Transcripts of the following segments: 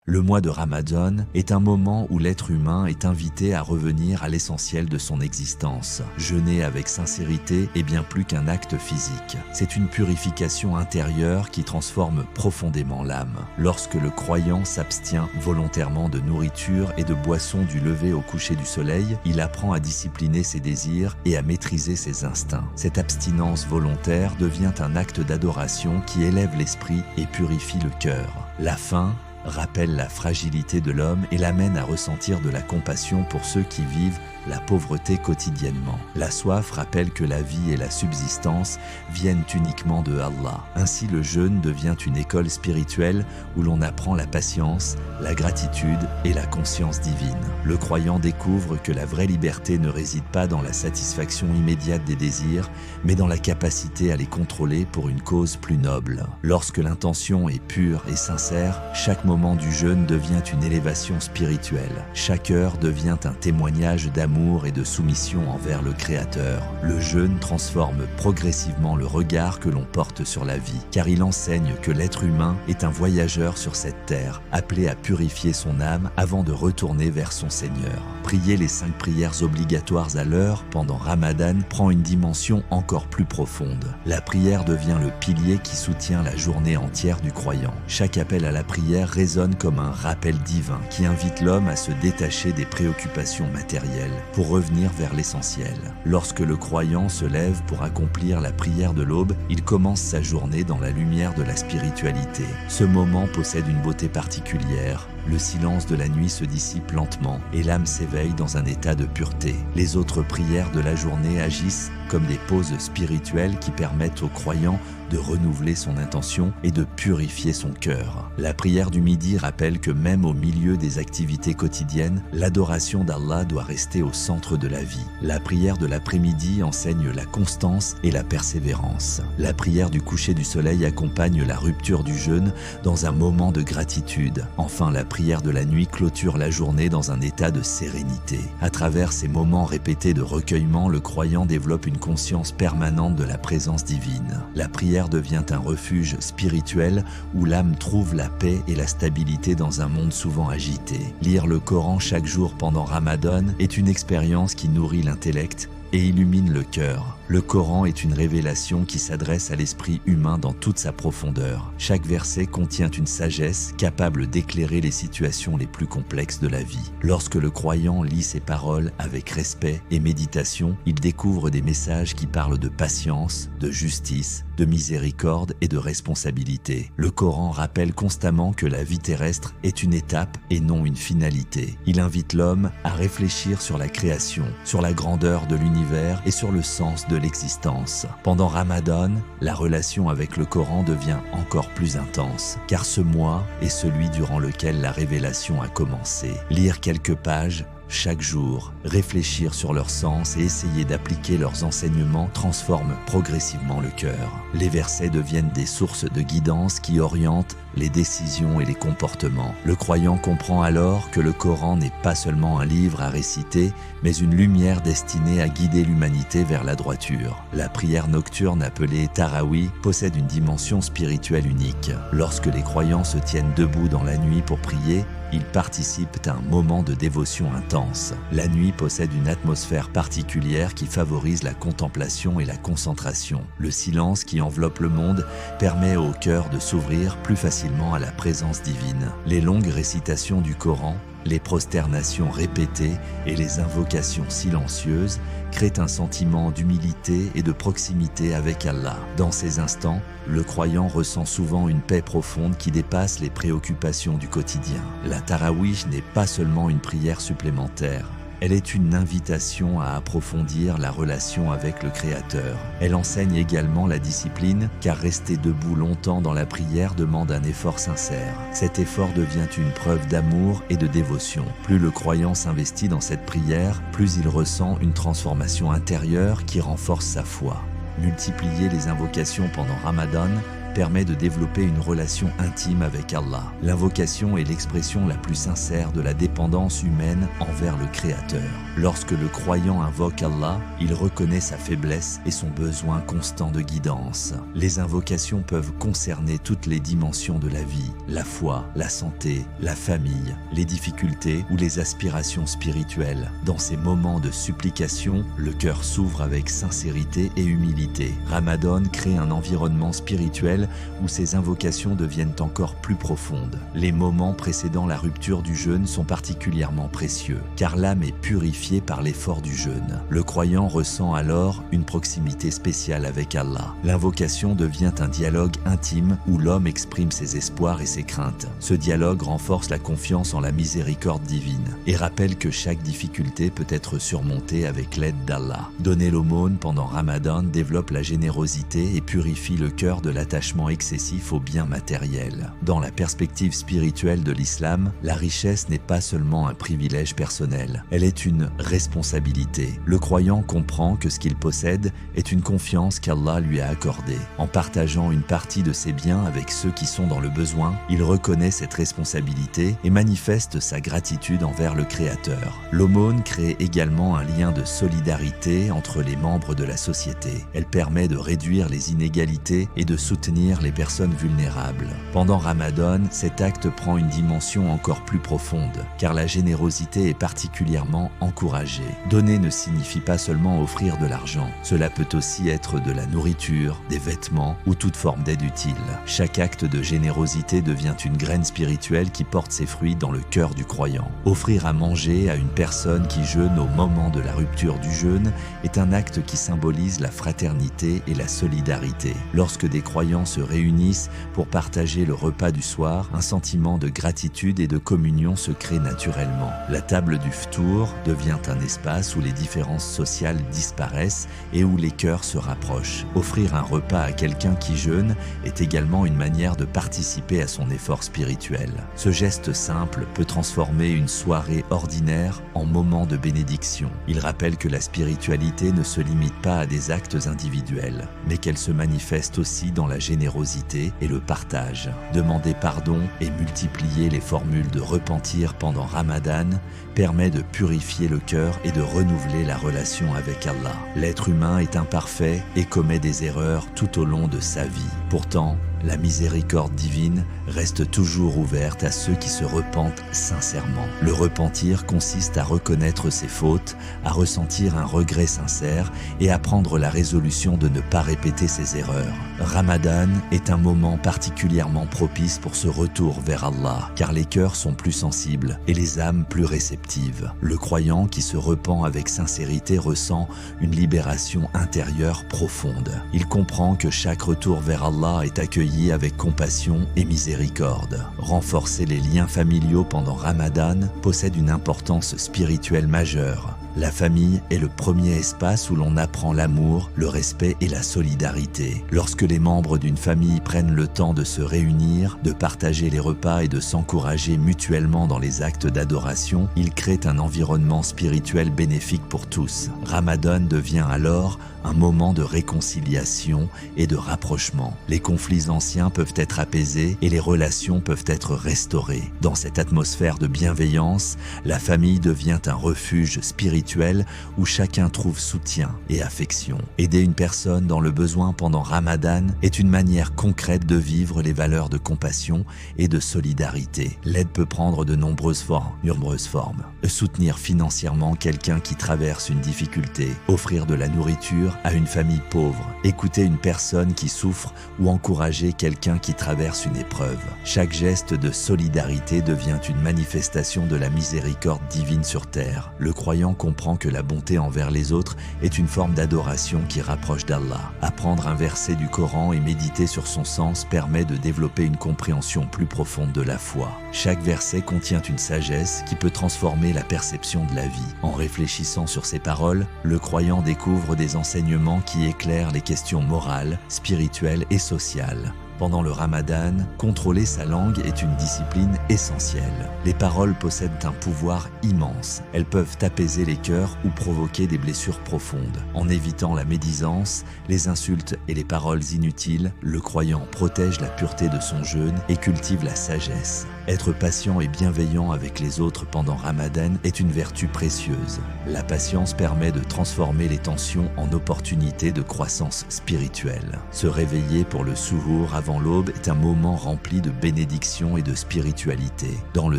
Le mois de Ramadan est un moment où l'être humain est invité à revenir à l'essentiel de son existence. Jeûner avec sincérité est bien plus qu'un acte physique. C'est une purification intérieure qui transforme profondément l'âme. Lorsque le croyant s'abstient volontairement de nourriture et de boissons du lever au coucher du soleil, il apprend à discipliner ses désirs et à maîtriser ses instincts. Cette abstinence volontaire devient un acte d'adoration qui élève l'esprit et purifie le cœur. La faim rappelle la fragilité de l'homme et l'amène à ressentir de la compassion pour ceux qui vivent la pauvreté quotidiennement. La soif rappelle que la vie et la subsistance viennent uniquement de Allah. Ainsi, le jeûne devient une école spirituelle où l'on apprend la patience, la gratitude et la conscience divine. Le croyant découvre que la vraie liberté ne réside pas dans la satisfaction immédiate des désirs, mais dans la capacité à les contrôler pour une cause plus noble. Lorsque l'intention est pure et sincère, chaque moment du jeûne devient une élévation spirituelle. Chaque heure devient un témoignage d'amour et de soumission envers le Créateur. Le jeûne transforme progressivement le regard que l'on porte sur la vie, car il enseigne que l'être humain est un voyageur sur cette terre, appelé à purifier son âme avant de retourner vers son Seigneur. Prier les 5 prières obligatoires à l'heure pendant Ramadan prend une dimension encore plus profonde. La prière devient le pilier qui soutient la journée entière du croyant. Chaque appel à la prière résonne comme un rappel divin qui invite l'homme à se détacher des préoccupations matérielles pour revenir vers l'essentiel. Lorsque le croyant se lève pour accomplir la prière de l'aube, il commence sa journée dans la lumière de la spiritualité. Ce moment possède une beauté particulière. Le silence de la nuit se dissipe lentement et l'âme s'éveille dans un état de pureté. Les autres prières de la journée agissent comme des pauses spirituelles qui permettent au croyant de renouveler son intention et de purifier son cœur. La prière du midi rappelle que même au milieu des activités quotidiennes, l'adoration d'Allah doit rester au centre de la vie. La prière de l'après-midi enseigne la constance et la persévérance. La prière du coucher du soleil accompagne la rupture du jeûne dans un moment de gratitude. Enfin, la prière de la nuit clôture la journée dans un état de sérénité. À travers ces moments répétés de recueillement, le croyant développe une conscience permanente de la présence divine. La prière devient un refuge spirituel où l'âme trouve la paix et la stabilité dans un monde souvent agité. Lire le Coran chaque jour pendant Ramadan est une expérience qui nourrit l'intellect et illumine le cœur. Le Coran est une révélation qui s'adresse à l'esprit humain dans toute sa profondeur. Chaque verset contient une sagesse capable d'éclairer les situations les plus complexes de la vie. Lorsque le croyant lit ces paroles avec respect et méditation, il découvre des messages qui parlent de patience, de justice, de miséricorde et de responsabilité. Le Coran rappelle constamment que la vie terrestre est une étape et non une finalité. Il invite l'homme à réfléchir sur la création, sur la grandeur de l'univers et sur le sens de l'existence. Pendant Ramadan, la relation avec le Coran devient encore plus intense, car ce mois est celui durant lequel la révélation a commencé. Lire quelques pages chaque jour, réfléchir sur leur sens et essayer d'appliquer leurs enseignements transforme progressivement le cœur. Les versets deviennent des sources de guidance qui orientent les décisions et les comportements. Le croyant comprend alors que le Coran n'est pas seulement un livre à réciter, mais une lumière destinée à guider l'humanité vers la droiture. La prière nocturne appelée Tarawih possède une dimension spirituelle unique. Lorsque les croyants se tiennent debout dans la nuit pour prier, ils participent à un moment de dévotion intense. La nuit possède une atmosphère particulière qui favorise la contemplation et la concentration. Le silence qui enveloppe le monde permet au cœur de s'ouvrir plus facilement à la présence divine. Les longues récitations du Coran, les prosternations répétées et les invocations silencieuses créent un sentiment d'humilité et de proximité avec Allah. Dans ces instants, le croyant ressent souvent une paix profonde qui dépasse les préoccupations du quotidien. La Tarawih n'est pas seulement une prière supplémentaire. Elle est une invitation à approfondir la relation avec le Créateur. Elle enseigne également la discipline, car rester debout longtemps dans la prière demande un effort sincère. Cet effort devient une preuve d'amour et de dévotion. Plus le croyant s'investit dans cette prière, plus il ressent une transformation intérieure qui renforce sa foi. Multiplier les invocations pendant Ramadan permet de développer une relation intime avec Allah. L'invocation est l'expression la plus sincère de la dépendance humaine envers le Créateur. Lorsque le croyant invoque Allah, il reconnaît sa faiblesse et son besoin constant de guidance. Les invocations peuvent concerner toutes les dimensions de la vie, la foi, la santé, la famille, les difficultés ou les aspirations spirituelles. Dans ces moments de supplication, le cœur s'ouvre avec sincérité et humilité. Ramadan crée un environnement spirituel où ces invocations deviennent encore plus profondes. Les moments précédant la rupture du jeûne sont particulièrement précieux, car l'âme est purifiée par l'effort du jeûne. Le croyant ressent alors une proximité spéciale avec Allah. L'invocation devient un dialogue intime où l'homme exprime ses espoirs et ses craintes. Ce dialogue renforce la confiance en la miséricorde divine et rappelle que chaque difficulté peut être surmontée avec l'aide d'Allah. Donner l'aumône pendant Ramadan développe la générosité et purifie le cœur de l'attachement excessif aux biens matériels. Dans la perspective spirituelle de l'islam, la richesse n'est pas seulement un privilège personnel, elle est une responsabilité. Le croyant comprend que ce qu'il possède est une confiance qu'Allah lui a accordée. En partageant une partie de ses biens avec ceux qui sont dans le besoin, il reconnaît cette responsabilité et manifeste sa gratitude envers le Créateur. L'aumône crée également un lien de solidarité entre les membres de la société. Elle permet de réduire les inégalités et de soutenir les personnes vulnérables. Pendant Ramadan, cet acte prend une dimension encore plus profonde, car la générosité est particulièrement encouragée. Donner ne signifie pas seulement offrir de l'argent, cela peut aussi être de la nourriture, des vêtements ou toute forme d'aide utile. Chaque acte de générosité devient une graine spirituelle qui porte ses fruits dans le cœur du croyant. Offrir à manger à une personne qui jeûne au moment de la rupture du jeûne est un acte qui symbolise la fraternité et la solidarité. Lorsque des croyants se réunissent pour partager le repas du soir, un sentiment de gratitude et de communion se crée naturellement. La table du ftour devient un espace où les différences sociales disparaissent et où les cœurs se rapprochent. Offrir un repas à quelqu'un qui jeûne est également une manière de participer à son effort spirituel. Ce geste simple peut transformer une soirée ordinaire en moment de bénédiction. Il rappelle que la spiritualité ne se limite pas à des actes individuels, mais qu'elle se manifeste aussi dans la générosité et le partage. Demander pardon et multiplier les formules de repentir pendant Ramadan permet de purifier le cœur et de renouveler la relation avec Allah. L'être humain est imparfait et commet des erreurs tout au long de sa vie. Pourtant, la miséricorde divine reste toujours ouverte à ceux qui se repentent sincèrement. Le repentir consiste à reconnaître ses fautes, à ressentir un regret sincère et à prendre la résolution de ne pas répéter ses erreurs. Ramadan est un moment particulièrement propice pour ce retour vers Allah, car les cœurs sont plus sensibles et les âmes plus réceptives. Le croyant qui se repent avec sincérité ressent une libération intérieure profonde. Il comprend que chaque retour vers Allah est accueilli avec compassion et miséricorde. Renforcer les liens familiaux pendant Ramadan possède une importance spirituelle majeure. La famille est le premier espace où l'on apprend l'amour, le respect et la solidarité. Lorsque les membres d'une famille prennent le temps de se réunir, de partager les repas et de s'encourager mutuellement dans les actes d'adoration, ils créent un environnement spirituel bénéfique pour tous. Ramadan devient alors un moment de réconciliation et de rapprochement. Les conflits anciens peuvent être apaisés et les relations peuvent être restaurées. Dans cette atmosphère de bienveillance, la famille devient un refuge spirituel où chacun trouve soutien et affection. Aider une personne dans le besoin pendant Ramadan est une manière concrète de vivre les valeurs de compassion et de solidarité. L'aide peut prendre de nombreuses formes. Soutenir financièrement quelqu'un qui traverse une difficulté, offrir de la nourriture à une famille pauvre, écouter une personne qui souffre ou encourager quelqu'un qui traverse une épreuve. Chaque geste de solidarité devient une manifestation de la miséricorde divine sur terre. Le croyant comprend que la bonté envers les autres est une forme d'adoration qui rapproche d'Allah. Apprendre un verset du Coran et méditer sur son sens permet de développer une compréhension plus profonde de la foi. Chaque verset contient une sagesse qui peut transformer la perception de la vie. En réfléchissant sur ces paroles, le croyant découvre des enseignements qui éclairent les questions morales, spirituelles et sociales. Pendant le Ramadan, contrôler sa langue est une discipline essentielle. Les paroles possèdent un pouvoir immense. Elles peuvent apaiser les cœurs ou provoquer des blessures profondes. En évitant la médisance, les insultes et les paroles inutiles, le croyant protège la pureté de son jeûne et cultive la sagesse. Être patient et bienveillant avec les autres pendant Ramadan est une vertu précieuse. La patience permet de transformer les tensions en opportunités de croissance spirituelle. Se réveiller pour le souhour avant l'aube est un moment rempli de bénédiction et de spiritualité. Dans le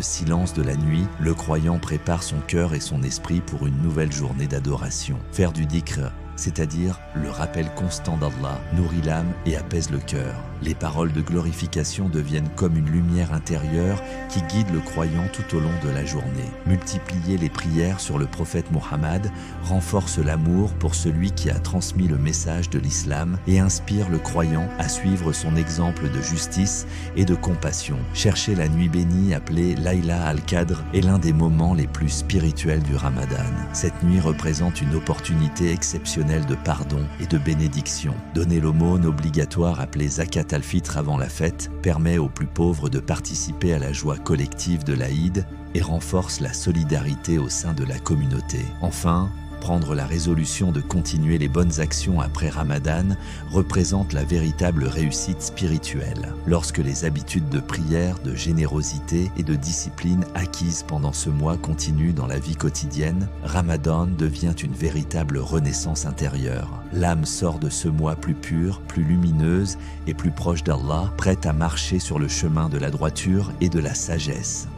silence de la nuit, le croyant prépare son cœur et son esprit pour une nouvelle journée d'adoration. Faire du dhikr, c'est-à-dire le rappel constant d'Allah, nourrit l'âme et apaise le cœur. Les paroles de glorification deviennent comme une lumière intérieure qui guide le croyant tout au long de la journée. Multiplier les prières sur le prophète Mohammed renforce l'amour pour celui qui a transmis le message de l'islam et inspire le croyant à suivre son exemple de justice et de compassion. Chercher la nuit bénie appelée Layla al-Qadr est l'un des moments les plus spirituels du Ramadan. Cette nuit représente une opportunité exceptionnelle de pardon et de bénédiction. Donner l'aumône obligatoire appelée Zakat al-Fitr avant la fête permet aux plus pauvres de participer à la joie collective de l'Aïd et renforce la solidarité au sein de la communauté. Enfin, prendre la résolution de continuer les bonnes actions après Ramadan représente la véritable réussite spirituelle. Lorsque les habitudes de prière, de générosité et de discipline acquises pendant ce mois continuent dans la vie quotidienne, Ramadan devient une véritable renaissance intérieure. L'âme sort de ce mois plus pure, plus lumineuse et plus proche d'Allah, prête à marcher sur le chemin de la droiture et de la sagesse.